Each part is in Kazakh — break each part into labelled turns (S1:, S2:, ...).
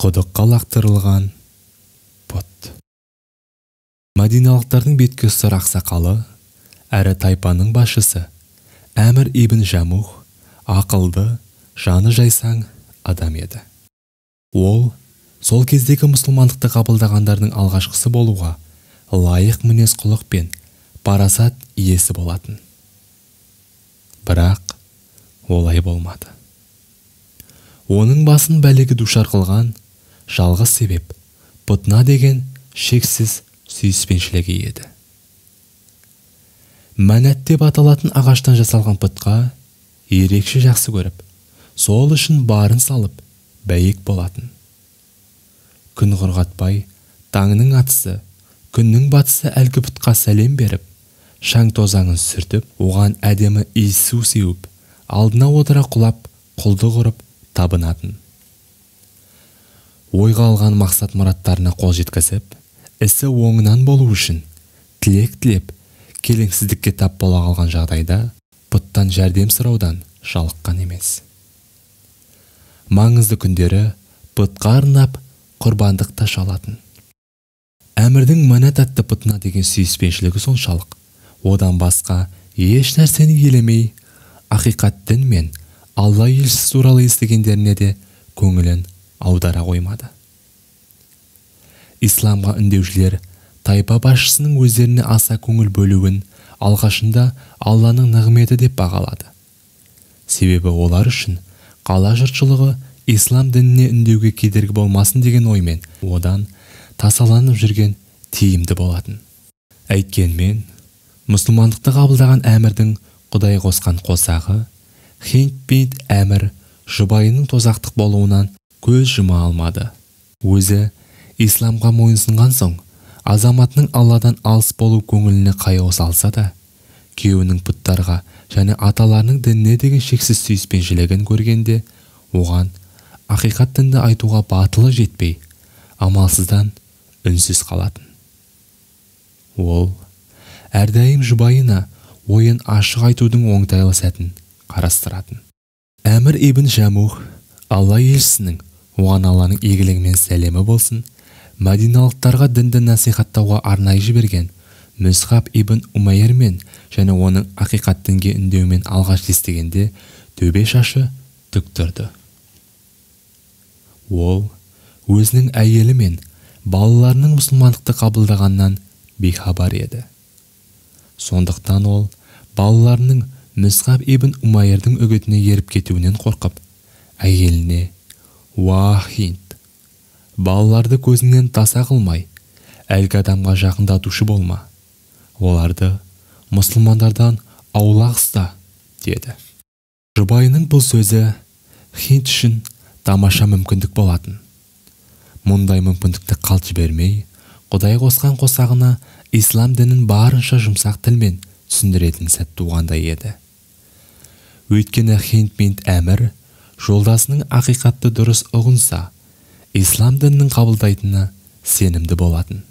S1: құдыққа лақтырылған пұт. Мәдиналықтардың бетке ұстар ақсақалы әрі тайпаның басшысы Әмір ибн Жамух ақылды, жаны жайсаң адам еді. Ол сол кездегі мұсылмандықты қабылдағандардың алғашқысы болуға лайық мінез құлық пен парасат иесі болатын. Бірақ олай болмады. Оның басын бәлеге душар қылған жалғыз себеп пұтына деген шексіз сүйіспеншілігі еді. Мәнәт деп аталатын ағаштан жасалған пұтқа ерекше жақсы көріп, сол үшін барын салып бәйек болатын. Күн құрғатпай, таңның атысы, күннің батысы әлгі пұтқа сәлем беріп, шаң тозаңын сүртіп, оған әдемі иіс су сеуіп, алдына отыра құлап, құлды құрып табынатын. Ойға алған мақсат мұраттарына қол жеткізіп, ісі оңынан болу үшін тілек тілеп, келеңсіздікке тап бола қалған жағдайда пұттан жәрдем сұраудан жалыққан емес. Маңызды күндері пұтқа арнап құрбандық та шалатын. Әмірдің Мәнәт атты пұтына деген сүйіспеншілігі соншалық, одан басқа еш нәрсені елемей, ақиқат дін мен Алла елшісі туралы естігендеріне де көңілін аудара қоймады. Исламға үндеушілер тайпа басшысының өздеріне аса көңіл бөлуін алғашында Алланың нығметі деп бағалады. Себебі олар үшін қала жұртшылығы ислам дініне үндеуге кедергі болмасын деген оймен одан тасаланып жүрген тиімді болатын. Әйткенмен, мұсылмандықты қабылдаған Әмірдің Құдай қосқан қосағы Хинд бин Әмір жұбайының тозақтық болуынан көз жұма алмады. Өзі исламға мойынсынған соң, азаматының Алладан алыс болу көңіліне қаяу салса да, күйеуінің пұттарға және аталарының дініне деген шексіз сүйіспеншілігін көргенде, оған ақиқат дінді айтуға батылы жетпей, амалсыздан үнсіз қалатын. Ол әрдайым жұбайына ойын ашық айтудың оңтайлы сәтін қарастыратын. Әмір ибн Жамух, Алла елшісінің, оған Алланың игілігімен сәлемі болсын, мәдиналықтарға дінді насихаттауға арнайы жіберген Мүсғаб ибн Умайрмен және оның ақиқат дінге үндеумен алғаш естігенде төбе шашы тік тұрды. Ол өзінің әйелі мен балаларының мұсылмандықты қабылдағаннан бейхабар еді. Сондықтан ол балаларының Мүсғаб ибн Умайрдің үгітіне еріп кетуінен қорқып, әйеліне: «Уа Хинд, балаларды көзіңнен таса қылмай, әлгі адамға жақындатушы болма. Оларды мұсылмандардан аулақ ұста», деді. Жұбайының бұл сөзі Хинд үшін тамаша мүмкіндік болатын. Мұндай мүмкіндікті қалт жібермей, Құдай қосқан қосағына ислам дінін барынша жұмсақ тілмен түсіндіретін сәт туғандай еді. Өйткені Хинд бин Әмір жолдасының ақиқатты дұрыс ұғынса, ислам дінінің қабылдайтынына сенімді болатын.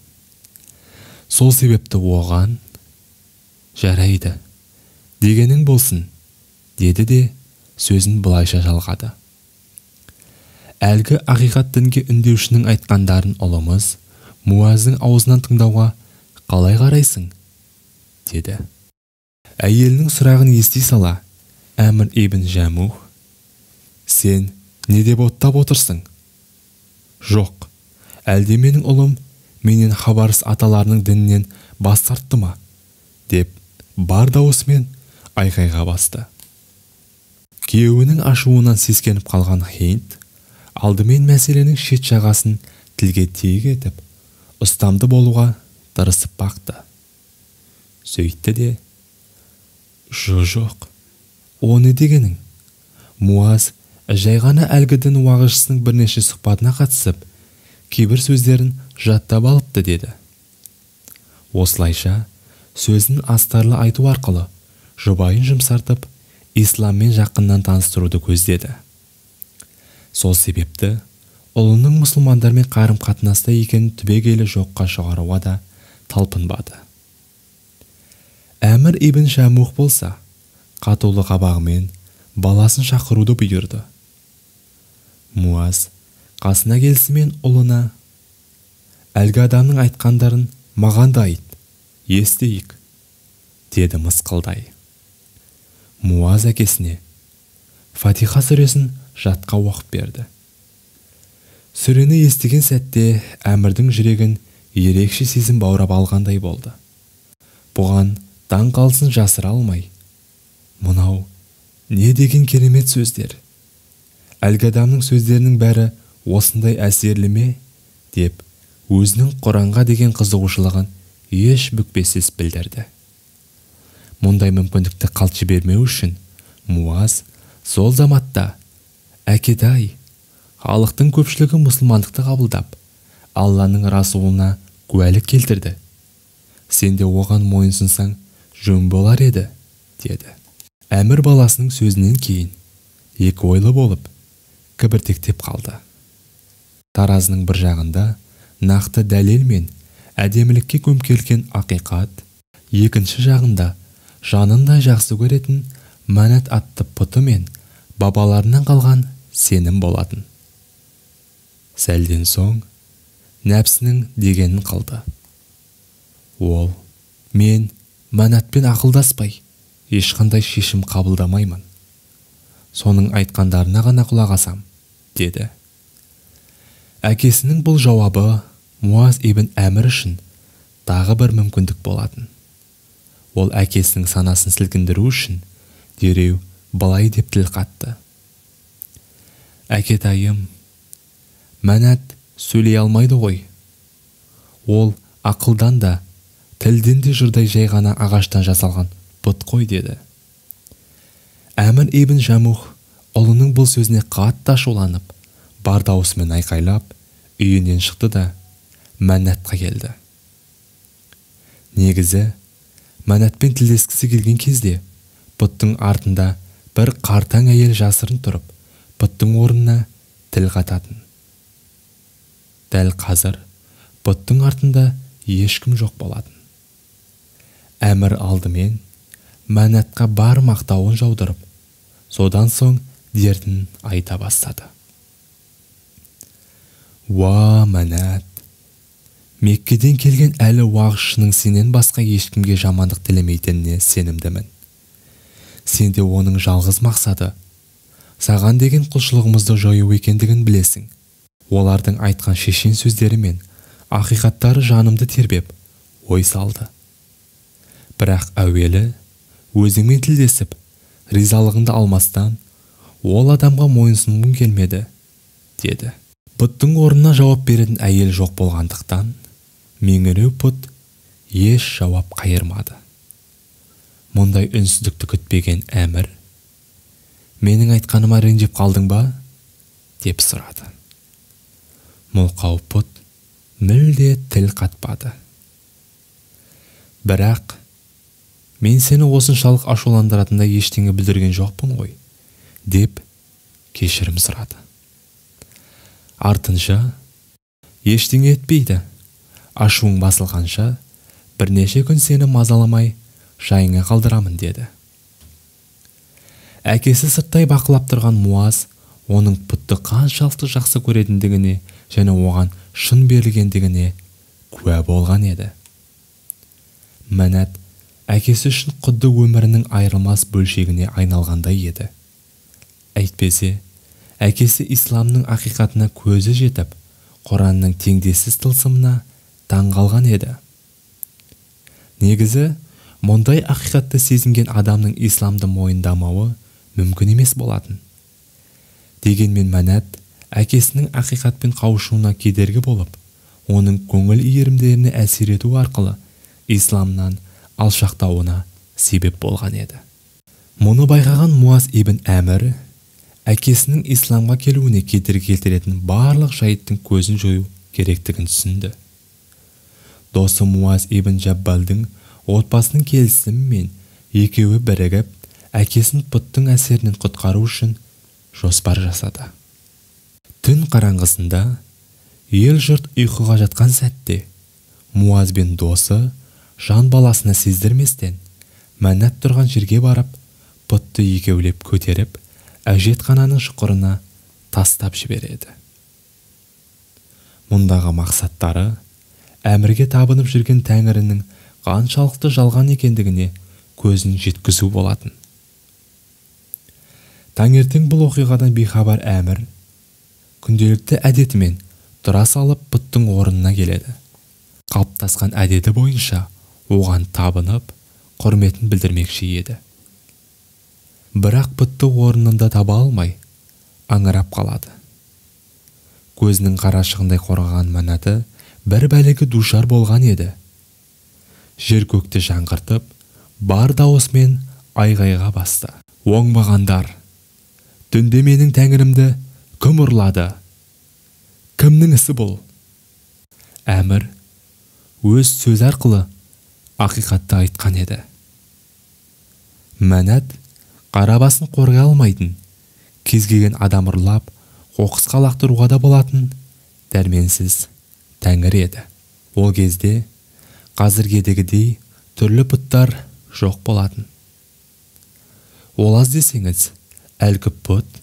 S1: Сол себепті оған: «Жарайды, дегенің болсын», деді де сөзін былайша жалғады: «Әлгі ақиқат дінге үндеушінің айтқандарын ұлымыз Муаздың аузынан тыңдауға қалай қарайсың?» деді. Әйелінің сұрағын ести сала, Әмір ибн Жамух: «Сен не деп оттап отырсың?» «Жоқ, әлде менің ұлым менен хабарсыз аталарының дінінен бас тартты ма?» деп бар даусымен айқайға басты. Күйеуінің ашуынан сескеніп қалған Хинд алдымен мәселенің шет жағасын тілге тиек етіп, ұстамды болуға тырысып бақты. Сөйтті де: «Жоқ, о не дегенің? Муаз жай ғана әлгі дін уағызшысының бірнеше сұхбатына қатысып, кейбір сөздерін жаттап алыпты», деді. Осылайша сөзін астарлы айту арқылы жұбайын жұмсартып, исламмен жақыннан таныстыруды көздеді. Сол себепті ұлының мұсылмандармен қарым-қатынаста екенін түбегейлі жоққа шығаруға да талпынбады. Әмір ибн Жамух болса, қатулы қабағымен баласын шақыруды бұйырды. Муаз қасына келісімен ұлына: «Әлгі адамның айтқандарын маған да айт, естейік», деді мысқылдай. Муаз әкесіне Фатиха сүресін жатқа оқып берді. Сүрені естіген сәтте Әмірдің жүрегін ерекше сезім баурап алғандай болды. Бұған таң қалсын жасыра алмай: «Мынау не деген керемет сөздер? Әлгі адамның сөздерінің бәрі осындай әсерлі ме?» деп өзінің Құранға деген қызығушылығын еш бүкпесіз білдірді. Мұндай мүмкіндікті қалт жібермеу үшін Муаз сол заматта: «Әкетай, халықтың көпшілігі мұсылмандықты қабылдап, Алланың расулына куәлік келтірді. Сен де оған мойынсынсаң жөн болар еді», деді. Әмір баласының сөзінен кейін екі ойлы болып кібіртіктеп қалды. Таразының бір жағында нақты дәлел мен әдемілікке көмкерілген ақиқат, екінші жағында жанында жақсы көретін Мәнәт атты пұты мен бабаларынан қалған сенім болатын. Сәлден соң нәпсінің дегенін қылды. Ол: «Мен Мәнәтпен ақылдаспай, ешқандай шешім қабылдамаймын. Соның айтқандарына ғана құлақ асам», деді. Әкесінің бұл жауабы Муаз ибн Әмір үшін тағы бір мүмкіндік болатын. Ол әкесінің санасын сілкіндіру үшін дереу былай деп тіл қатты: «Әкетайым, Мәнәт сөйлей алмайды ғой. Ол ақылдан да, тілден де жұрдай жай ғана ағаштан жасалған бұт қой», деді. Әмір ибн Жамух ұлының бұл сөзіне қатты ашуланып, бар даусымен айқайлап, үйінен шықты да Мәнәтқа келді. Негізі, Мәнәтпен тілдескісі келген кезде бұттың артында бір қартаң әйел жасырын тұрып, бұттың орнына тіл қататын. Дәл қазір бұттың артында ешкім жоқ болатын. Әмір алдымен Мәнәтқа бар мақтауын жаудырып, содан соң дертін айта бастады. «Уа Мәнәт, Меккеден келген әлі уағызшының сенен басқа ешкімге жамандық тілемейтініне сенімдімін. Сенде оның жалғыз мақсаты саған деген құлшылығымызды жою екендігін білесің. Олардың айтқан шешен сөздері мен ақиқаттары жанымды тербеп, ой салды. Бірақ әуелі өзіңмен тілдесіп, ризалығыңды алмастан, ол адамға мойынсұнғым келмеді», деді. Бұттың орнына жауап беретін әйел жоқ болғандықтан, меңіреу пұт еш жауап қайырмады. Мұндай үнсіздікті күтпеген Әмір: «Менің айтқаныма ренжіп қалдың ба?» деп сұрады. Мылқау пұт мүлде тіл қатпады. «Бірақ мен сені осыншалық ашуландыратындай ештеңе білдірген жоқпын ғой», деп кешірім сұрады. Артынша: «Ештеңе етпейді. Ашуың басылғанша бірнеше күн сені мазаламай жайыңа қалдырамын», деді. Әкесі сырттай бақылап тұрған Муаз оның пұтты қаншалықты жақсы көретіндігіне және оған шын берілгендігіне куә болған еді. Мәнәт әкесі үшін құдды өмірінің айырылмас бөлшегіне айналғандай еді. Әйтпесе, әкесі исламның ақиқатына көзі жетіп, Құранның теңдессіз тылсымына таң қалған еді. Негізі, мұндай ақиқатты сезінген адамның исламды мойындамауы мүмкін емес болатын. Дегенмен Мәнәт әкесінің ақиқатпен қауышуына кедергі болып, оның көңіл иірімдеріне әсер ету арқылы исламнан алшақтауына себеп болған еді. Мұны байқаған Муаз ибн Әмір әкесінің исламға келуіне кедергі келтіретін барлық жайттың көзін жою керектігін түсінді. Досы Муаз ибн Жаббалдың отбасының келісімімен екеуі бірігіп, әкесін пұттың әсерінен құтқару үшін жоспар жасады. Түн қараңғысында ел жұрт ұйқыға жатқан сәтте Муаз бен досы жан баласына сездірместен Мәнәт тұрған жерге барып, пұтты екеулеп көтеріп, әжетхананың шұқырына тастап жібереді. Мұндағы мақсаттары әмірге табынып жүрген Тәңірінің қаншалықты жалған екендігіне көзін жеткізу болатын. Таңертең бұл оқиғадан бейхабар әмір күнделікті әдетімен тұра салып бұттың орнына келеді. Қалыптасқан әдеті бойынша оған табынып, құрметін білдірмекші еді. Бірақ бұтты орнында таба алмай, аңырап қалады. Көзінің қарашығындай қорғаған Манаты бір бәлеге душар болған еді. Жер көкті жаңғыртып, бар дауысымен айғайға басты. Оңбағандар, түнде менің Тәңірімді кім ұрлады? Кімнің ісі бұл? Әмір өз сөз арқылы ақиқатты айтқан еді. Манат қара басын қорғай алмайтын, кез келген адам ұрлап, қоқысқа лақтыруға да болатын дәрменсіз Тәңір еді. Ол кезде қазіргедегідей түрлі бұттар жоқ болатын. Ол аз десеңіз, әлгі бұт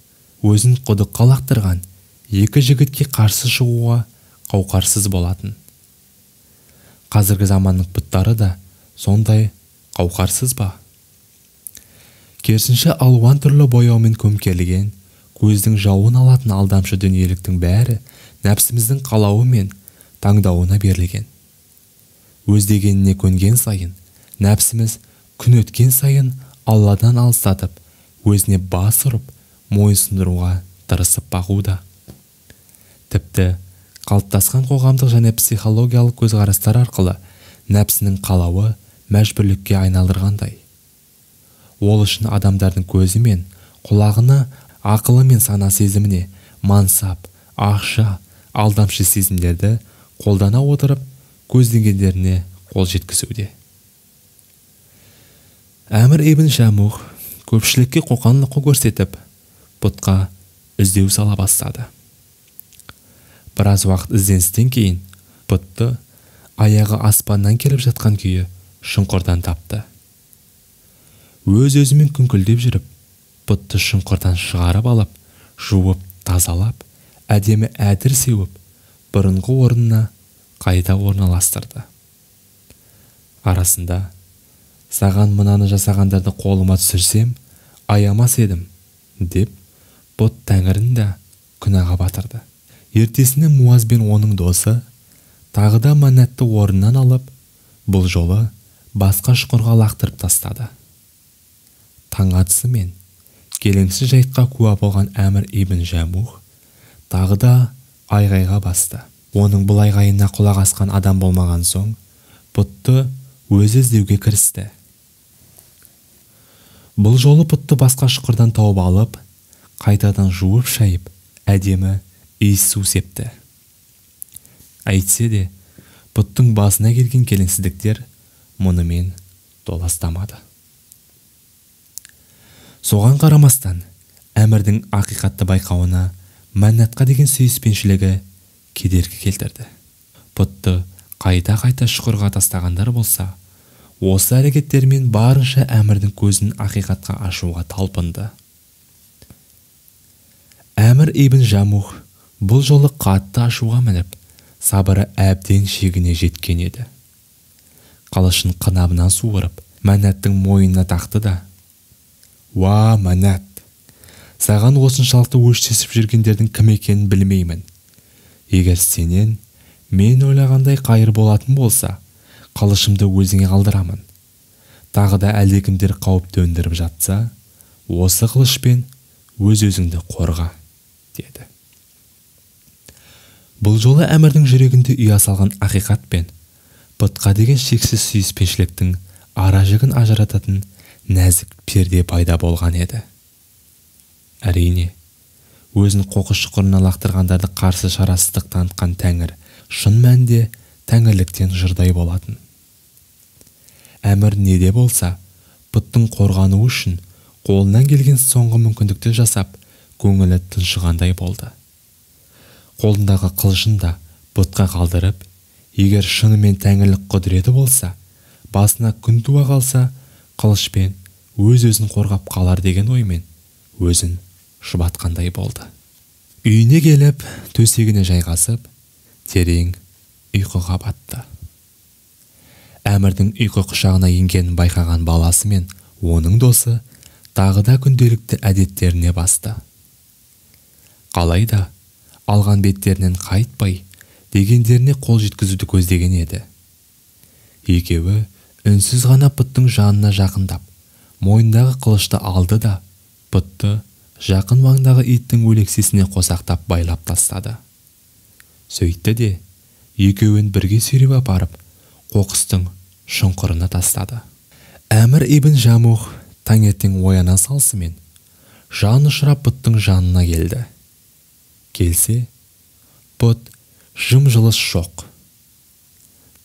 S1: өзін құдыққа лақтырған екі жігітке қарсы шығуға қауқарсыз болатын. Қазіргі заманның бұттары да сондай қауқарсыз ба? Керісінше алуан түрлі бояумен көмкерілген, көздің жауын алатын алдамшы дүниеліктің бәрі нәпсіміздің қалауы мен таңдауына берілген. Өз дегеніне көнген сайын, нәпсіміз күн өткен сайын Алладан алыстатып, өзіне бас ұрып, мойынсұндыруға тырысып бағуда. Тіпті қалыптасқан қоғамдық және психологиялық көзқарастар арқылы нәпсінің қалауы мәжбүрлікке айналдырғандай. Ол үшін адамдардың көзі мен құлағына, ақылы мен сана сезіміне мансап, ақша, алдамшы сезімдерді қолдана отырып, көздегендеріне қол жеткізуде. Әмір ибн Жамух көпшілікке қоқан-лоққы көрсетіп, бұтқа іздеу сала бастады. Біраз уақыт ізденістен кейін бұтты аяғы аспаннан келіп жатқан күйі шұңқырдан тапты. Өз-өзімен күңкілдеп жүріп, бұтты шұңқырдан шығарып алып, жуып, тазалап, әдемі әдір сеуіп, бұрынғы орнына қайта орналастырды. Арасында, саған мынаны жасағандарды қолыма түсірсем, аямас едім, деп, бұт Тәңірін да күнәға батырды. Ертесіне Муаз бен оның досы тағы да Манатты орнынан алып, бұл жолы басқа шұқырға лақтырып тастады. Таң атысымен келеңсіз жайтқа куә болған Әмір ибн Жамух тағы да айғайға басты. Оның бұл айғайына құлақ асқан адам болмаған соң, бұтты өзі іздеуге кірісті. Бұл жолы бұтты басқа шұқырдан тауып алып, қайтадан жуып шайып, әдемі иіс су септі. Әйтсе де, бұттың басына келген келеңсіздіктер мұнымен толастамады. Соған қарамастан, Әмірдің ақиқатты байқауына Манатқа деген сүйіспеншілігі кедергі келтірді. Бұтты қайта-қайта шұқырға тастағандар болса, осы әрекеттермен барынша Әмірдің көзін ақиқатқа ашуға талпынды. Әмір ибн Жамух бұл жолы қатты ашуға мініп, сабыры әбден шегіне жеткен еді. Қылышын қынабынан суырып, Манаттың мойнына тақты да: «Уа, Манат, саған осыншалықты өштесіп жүргендердің кім екенін білмеймін. Егер сенен мен ойлағандай қайыр болатын болса, қылышымды өзіңе қалдырамын. Тағы да әлдекімдер қауіп төндіріп жатса, осы қылышпен өз-өзіңді қорға», деді. Бұл жолы Әмірдің жүрегінде ұя салған ақиқат пен бұтқа деген шексіз сүйіспеншіліктің ара-жігін ажырататын нәзік перде пайда болған еді. Әрине, өзін қоқыс шұқырына лақтырғандарды қарсы шарасыздық танытқан Тәңір шын мәнінде тәңірліктен жұрдай болатын. Әмір неде болса, бұттың қорғану үшін қолынан келген соңғы мүмкіндікті жасап, көңілі тыншығандай болды. Қолындағы қылышын да бұтқа қалдырып, егер шынымен тәңірлік құдіреті болса, басына күн туа қалса, қылышпен өз-өзін қорғап қалар деген оймен өзін жұбатқандай болды. Үйіне келіп, төсегіне жайғасып, терең ұйқыға батты. Әмірдің ұйқы құшағына енгенін байқаған баласы мен оның досы тағы да күнделікті әдеттеріне басты. Қалайда алған беттерінен қайтпай дегендеріне қол жеткізуді көздеген еді. Екеуі үнсіз ғана пұттың жанына жақындап, мойнындағы қылышты алды да пұтты жақын маңдағы иттің өлексесіне қосақтап байлап тастады. Сөйтті де екеуін бірге сүйреп апарып қоқыстың шұңқырына тастады. Әмір ибн Жамух таңертең ояна салысымен жан ұшырап пұттың жанына келді. Келсе, пұт жым-жылыс жоқ.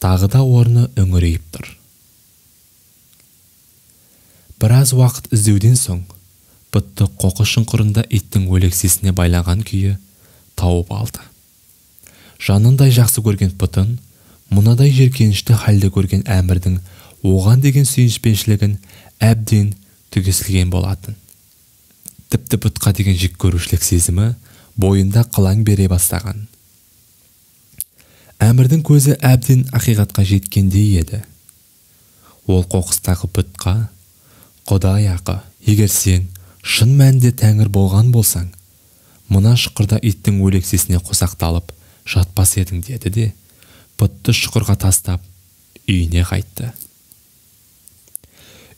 S1: Тағы да орны үңірейіп тұр. Біраз уақыт іздеуден соң пұтты қоқыс шұңқырында иттің өлексесіне байлаған күйі тауып алды. Жанындай жақсы көрген пұтын мұнадай жеркенішті халде көрген Әмірдің оған деген сүйіспеншілігін әбден түгесілген болатын. Тіпті пұтқа деген жек көрушілік сезімі бойында қылаң бере бастаған. Әмірдің көзі әбден ақиқатқа жеткендей еді. Ол қоқыстағы пұтқа, Құдай ақы, егер сен шын мәнінде тәңір болған болсаң, мына шұқырда иттің өлексесіне қосақталып жатпас едің деді де, пұтты шұқырға тастап, үйіне қайтты.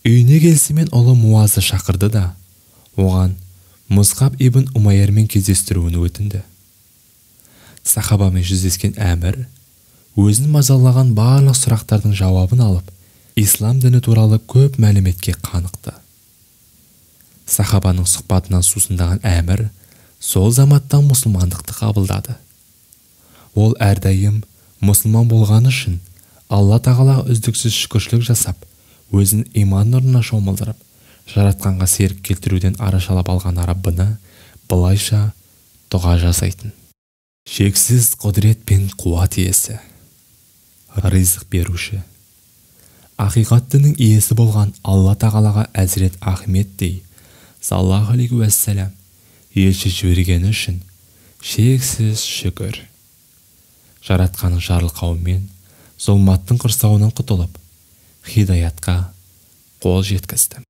S1: Үйіне келісімен ұлы Муазды шақырды да, оған Мұсғаб ибн Умайрмен кездестіруін өтінді. Сахабамен жүздескен Әмір, өзін мазалаған барлық сұрақтардың жауабын алып, ислам діні туралы көп мәліметке қанықты. Сахабаның сұхбатынан сусындаған Әмір сол заматтан мұсылмандықты қабылдады. Ол әрдайым мұсылман болғаны үшін Алла тағалаға үздіксіз шүкіршілік жасап, өзін иман нұрына шомылдырып, жаратқанға серік келтіруден арашалап алған Раббына былайша дұға жасайтын. Шексіз құдірет пен қуат иесі, ризық беруші, ақиқат діннің иесі болған Алла тағалаға Әзірет Ахметтей саллаллаху алейхи уәссәләм елші жібергені үшін шексіз шүкір. Жаратқаның жарылқауымен зұлматтың құрсауынан құтылып, хидаятқа қол жеткізді.